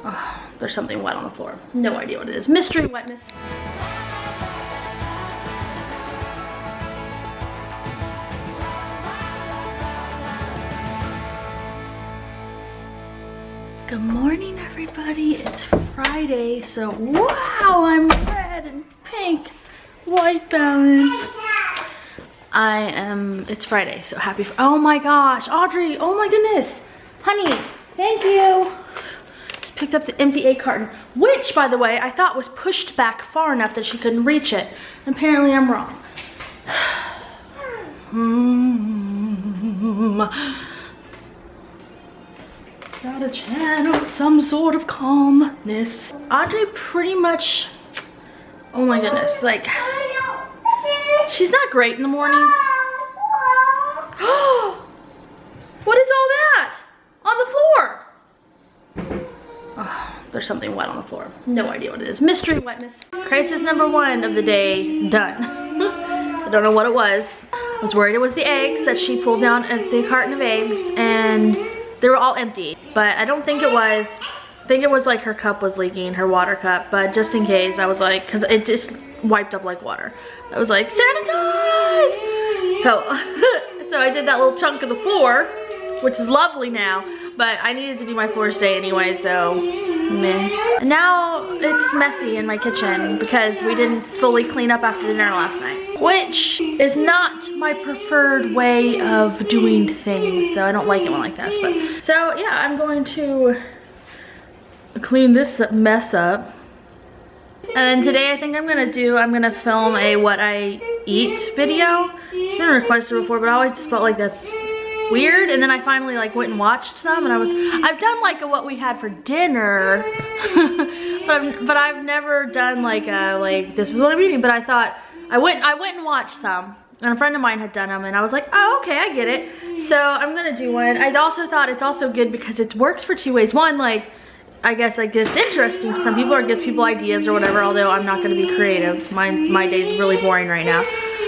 Oh, there's something wet on the floor. No idea what it is. Mystery wetness. Good morning, everybody. It's Friday, so wow, I'm red and pink, white balance. It's Friday, so happy. Oh my gosh, Audrey, oh my goodness. Honey, thank you. Just picked up the empty egg carton, which, by the way, I thought was pushed back far enough that she couldn't reach it. Apparently, I'm wrong. Gotta channel some sort of calmness. Audrey pretty much, oh my goodness, like, she's not great in the mornings. What is all that on the floor? Oh, there's something wet on the floor. No idea what it is. Mystery wetness. Crisis number 1 of the day done. I don't know what it was. I was worried it was the eggs that she pulled down at the carton of eggs, and they were all empty, but I don't think it was. I think it was like her cup was leaking, her water cup, but just in case, I was like, because it just wiped up like water. I was like, sanitize! So I did that little chunk of the floor, which is lovely now, but I needed to do my floor today anyway, so meh. And now it's messy in my kitchen because we didn't fully clean up after dinner last night, which is not my preferred way of doing things, so I don't like it when like this. But so yeah, I'm going to clean this mess up. And then today I think I'm gonna film a what I eat video. It's been requested before, but I always just felt like that's weird. And then I finally like went and watched some, and I've done like a what we had for dinner, but I've never done like a this is what I'm eating. But I thought I went and watched some, and a friend of mine had done them, and I was like, oh, okay, I get it. So I'm gonna do one. I also thought it's also good because it works for 2 ways. One, like, I guess like it's interesting to some people, or it gives people ideas or whatever, although I'm not gonna be creative. My day's really boring right now.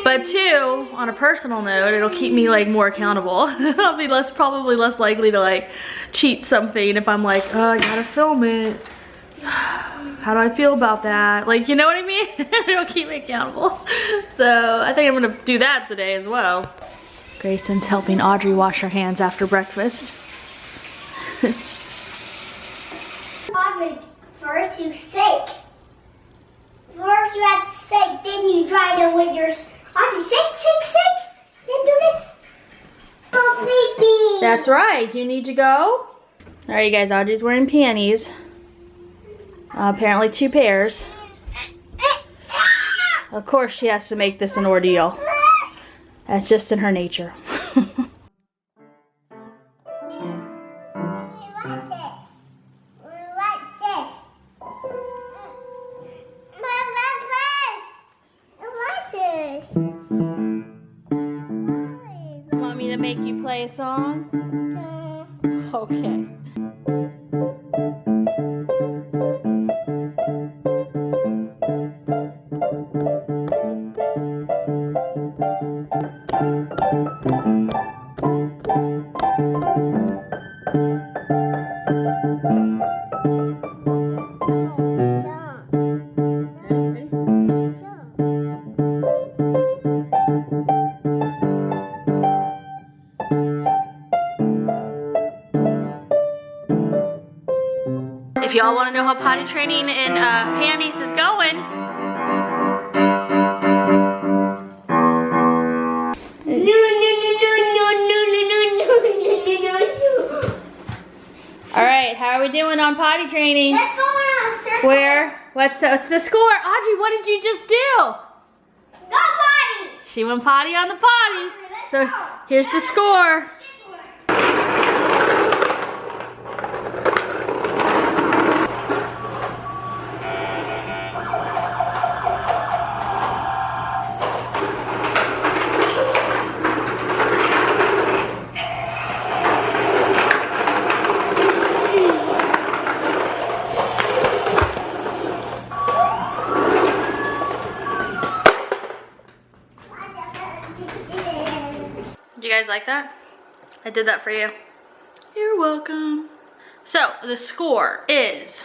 But 2, on a personal note, it'll keep me like more accountable. I'll be probably less likely to like cheat something if I'm like, oh, I gotta film it. How do I feel about that? Like, you know what I mean? It'll keep me accountable. So I think I'm gonna do that today as well. Grayson's helping Audrey wash her hands after breakfast. Audrey, first you sick. First you had sick, then you dried it with your... Audrey, sick, then do this. Oh, baby. That's right, you need to go. All right, you guys, Audrey's wearing panties. Apparently 2 pairs. Of course she has to make this an ordeal. That's just in her nature. Want me to make you play a song? Okay. If y'all want to know how potty training in panties is going, all right, how are we doing on potty training? Let's go on a circle. Where? What's the score? Audrey, what did you just do? Go potty. She went potty on the potty. So here's the score. Did you guys like that? I did that for you. You're welcome. So the score is,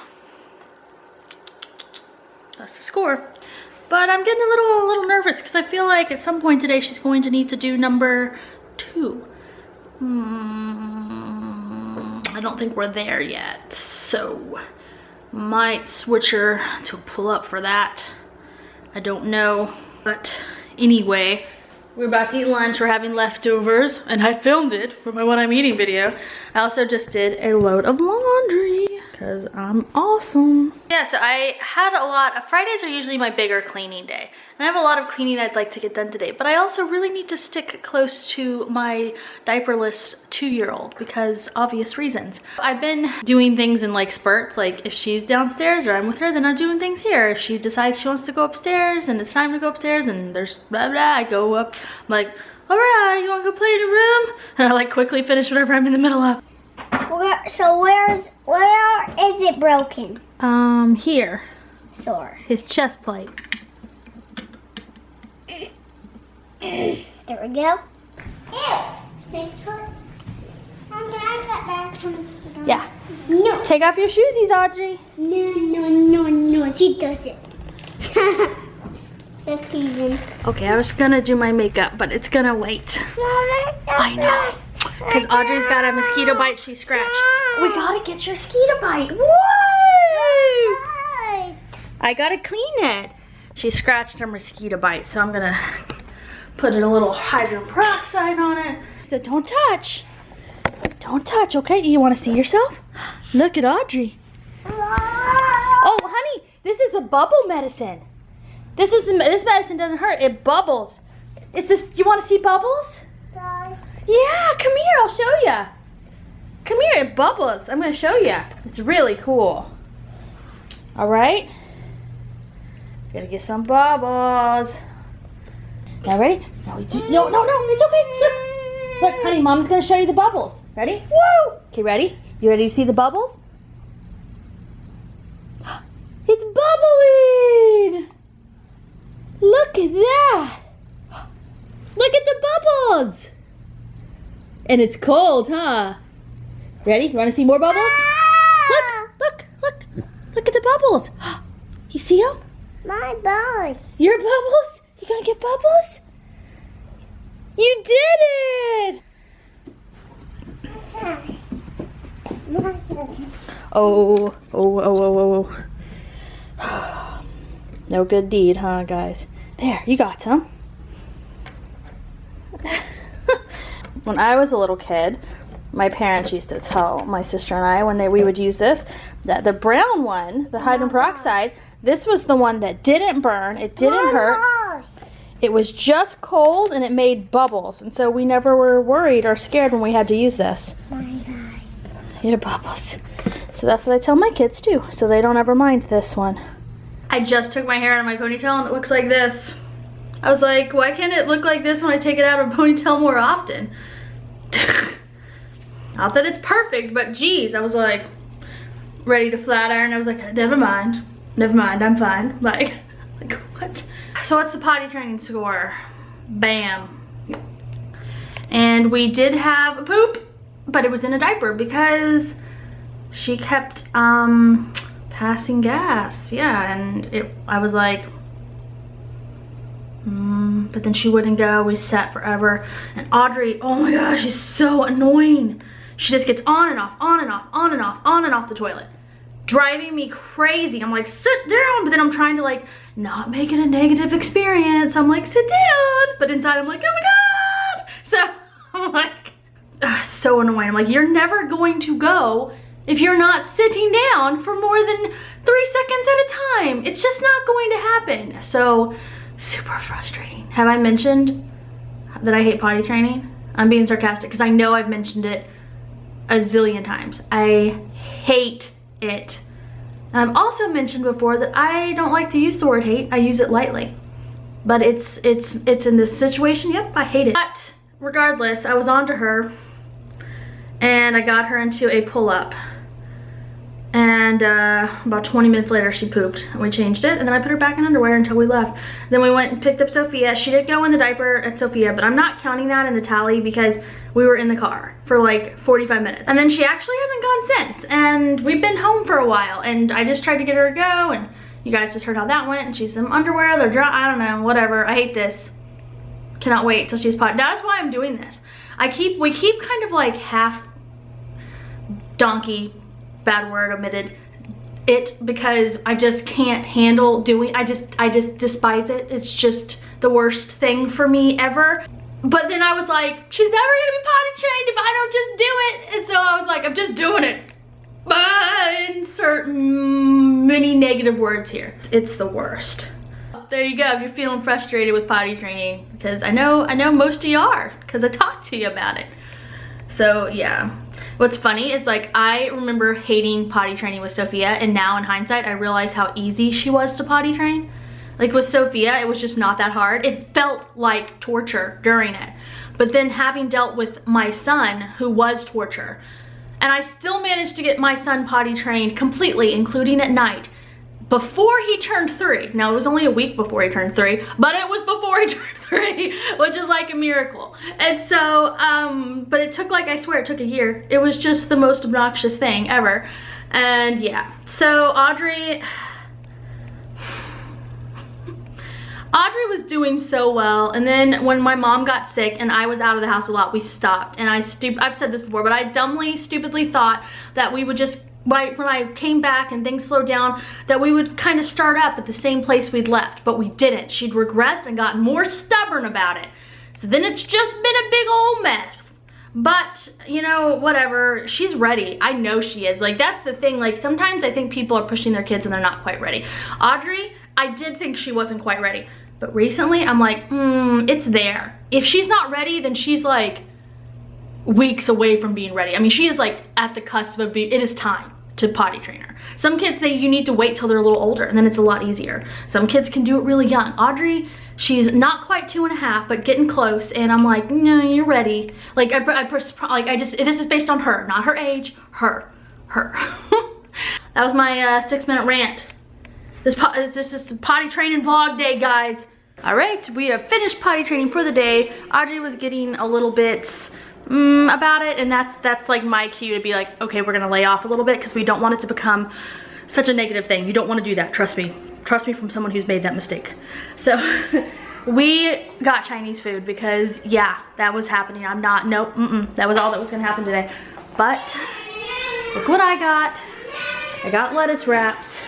that's the score. But I'm getting a little nervous because I feel like at some point today she's going to need to do number 2. I don't think we're there yet, so might switch her to a pull-up for that. I don't know, but anyway, we're about to eat lunch. We're having leftovers, and I filmed it for my what I'm eating video. I also just did a load of laundry because I'm awesome. Yeah, so I had a lot of, Fridays are usually my bigger cleaning day. And I have a lot of cleaning I'd like to get done today, but I also really need to stick close to my diaperless 2-year-old because obvious reasons. I've been doing things in like spurts, like if she's downstairs or I'm with her, then I'm doing things here. If she decides she wants to go upstairs and it's time to go upstairs and there's blah blah, I go up, I'm like, all right, you wanna go play in the room? And I like quickly finish whatever I'm in the middle of. So where is it broken? Here. Sore. His chest plate. There we go. Ew. Snake foot. Can I have that back from? Yeah. No. Take off your shoesies, Audrey. No. She does it. Just teasing. Okay, I was gonna do my makeup, but it's gonna wait. I know. Because Audrey's got a mosquito bite she scratched. We gotta get your mosquito bite. Whoa! I gotta clean it. She scratched her mosquito bite, so I'm gonna put a little hydrogen peroxide on it. So don't touch. Don't touch, okay? You wanna see yourself? Look at Audrey. Oh, honey, this is a bubble medicine. This medicine doesn't hurt, it bubbles. It's this, do you wanna see bubbles? Yeah, come here, I'll show you. Come here, it bubbles. I'm gonna show you. It's really cool. All right. Gotta get some bubbles. Now ready? No, it's okay. Look, honey, Mom's gonna show you the bubbles. Ready? Woo! Okay, ready? You ready to see the bubbles? It's bubbling! Look at that! Look at the bubbles! And it's cold, huh? Ready? You want to see more bubbles? Look at the bubbles. You see them? My bubbles. Your bubbles? You gonna get bubbles? You did it! Oh. No good deed, huh, guys? There, you got some. When I was a little kid, my parents used to tell my sister and I when we would use this, that the brown one, the hydrogen peroxide, this was the one that didn't burn, it didn't hurt. It was just cold and it made bubbles. And so we never were worried or scared when we had to use this. Your bubbles. So that's what I tell my kids too, so they don't ever mind this one. I just took my hair out of my ponytail and it looks like this. I was like, why can't it look like this when I take it out of a ponytail more often? Not that it's perfect, but geez, I was like ready to flat iron. I was like, never mind, I'm fine. Like what? So what's the potty training score? Bam. And we did have a poop, but it was in a diaper because she kept passing gas. Yeah, and I was like, but then she wouldn't go. We sat forever. And Audrey, oh my gosh, she's so annoying. She just gets on and off the toilet, driving me crazy. I'm like, sit down, but then I'm trying to like not make it a negative experience. I'm like, sit down, but inside I'm like, oh my God. So I'm like, so annoying. I'm like, you're never going to go if you're not sitting down for more than 3 seconds at a time. It's just not going to happen. So super frustrating. Have I mentioned that I hate potty training? I'm being sarcastic because I know I've mentioned it a zillion times. I hate it. And I've also mentioned before that I don't like to use the word hate. I use it lightly. But it's in this situation, yep, I hate it. But regardless, I was on to her and I got her into a pull-up. And about 20 minutes later she pooped and we changed it, and then I put her back in underwear until we left. Then we went and picked up Sophia. She did go in the diaper at Sophia, but I'm not counting that in the tally because we were in the car for like 45 minutes. And then she actually hasn't gone since, and we've been home for a while, and I just tried to get her to go, and you guys just heard how that went, and she's some underwear, they're dry, I don't know, whatever. I hate this. Cannot wait till she's potty. That's why I'm doing this. We keep kind of like half donkey, bad word omitted, it, because I just can't handle doing, I just despise it. It's just the worst thing for me ever. But then I was like, she's never gonna be potty trained if I don't just do it. And so I was like, I'm just doing it. Insert many negative words here. It's the worst. There you go, if you're feeling frustrated with potty training, because I know most of you are, because I talked to you about it. So yeah. What's funny is, like, I remember hating potty training with Sophia, and now in hindsight I realize how easy she was to potty train. Like with Sophia, it was just not that hard. It felt like torture during it. But then having dealt with my son, who was torture, and I still managed to get my son potty trained completely, including at night, before he turned 3. Now it was only a week before he turned 3, but it was before he turned 3, which is like a miracle. And so, but it took, like, I swear it took a year. It was just the most obnoxious thing ever. And yeah, so Audrey was doing so well, and then when my mom got sick and I was out of the house a lot, we stopped. And I've said this before, but I stupidly thought that we would just, when I came back and things slowed down, that we would kind of start up at the same place we'd left, but we didn't. She'd regressed and gotten more stubborn about it. So then it's just been a big old mess. But, you know, whatever, she's ready. I know she is. Like, that's the thing. Like, sometimes I think people are pushing their kids and they're not quite ready. Audrey, I did think she wasn't quite ready. But recently, I'm like, it's there. If she's not ready, then she's like weeks away from being ready. I mean, she is like at the cusp of being, it is time to potty train her. Some kids say you need to wait till they're a little older, and then it's a lot easier. Some kids can do it really young. Audrey, she's not quite 2.5, but getting close, and I'm like, no, you're ready. Like, this is based on her, not her age, her. That was my 6-minute rant. This is potty training vlog day, guys. All right, we have finished potty training for the day. Audrey was getting a little bit about it, and that's like my cue to be like, okay, we're gonna lay off a little bit, because we don't want it to become such a negative thing. You don't want to do that, trust me from someone who's made that mistake. So we got Chinese food because, yeah, that was happening. That was all that was gonna happen today. But look what I got lettuce wraps.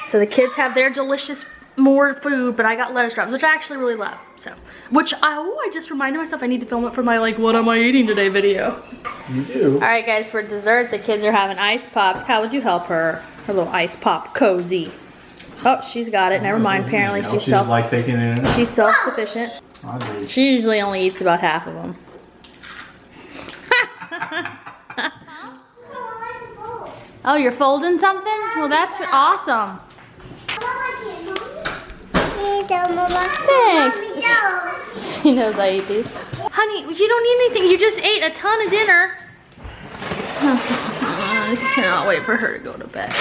So the kids have their delicious more food, but I got lettuce wraps, which I actually really love. So, I just reminded myself I need to film it for my, like, what am I eating today video. You do. All right, guys, for dessert, the kids are having ice pops. Kyle, would you help her? Her little ice pop cozy. Oh, she's got it. Never mind. Apparently, she's like taking it in. She's self-sufficient. She usually only eats about half of them. Oh, you're folding something? Well, that's awesome. Thanks. She knows I eat these. Honey, you don't need anything. You just ate a ton of dinner. I cannot wait for her to go to bed.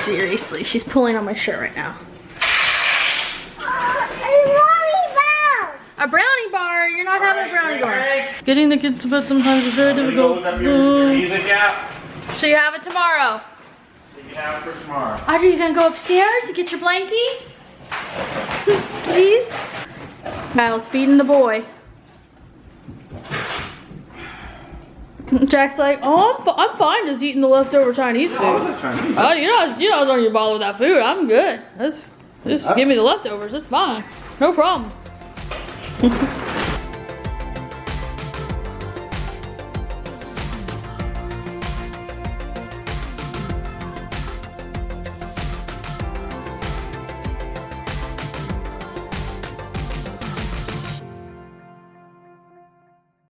Seriously, she's pulling on my shirt right now. A brownie bar? You're not having a brownie bar. Getting the kids to bed sometimes is very difficult. So you have it tomorrow. For tomorrow. Audrey, you gonna go upstairs to get your blankie? Please? Kyle's feeding the boy. Jack's like, oh, I'm fine just eating the leftover Chinese food. Oh, you know, don't you bother with that food. I'm good. Just give me the leftovers. It's fine. No problem.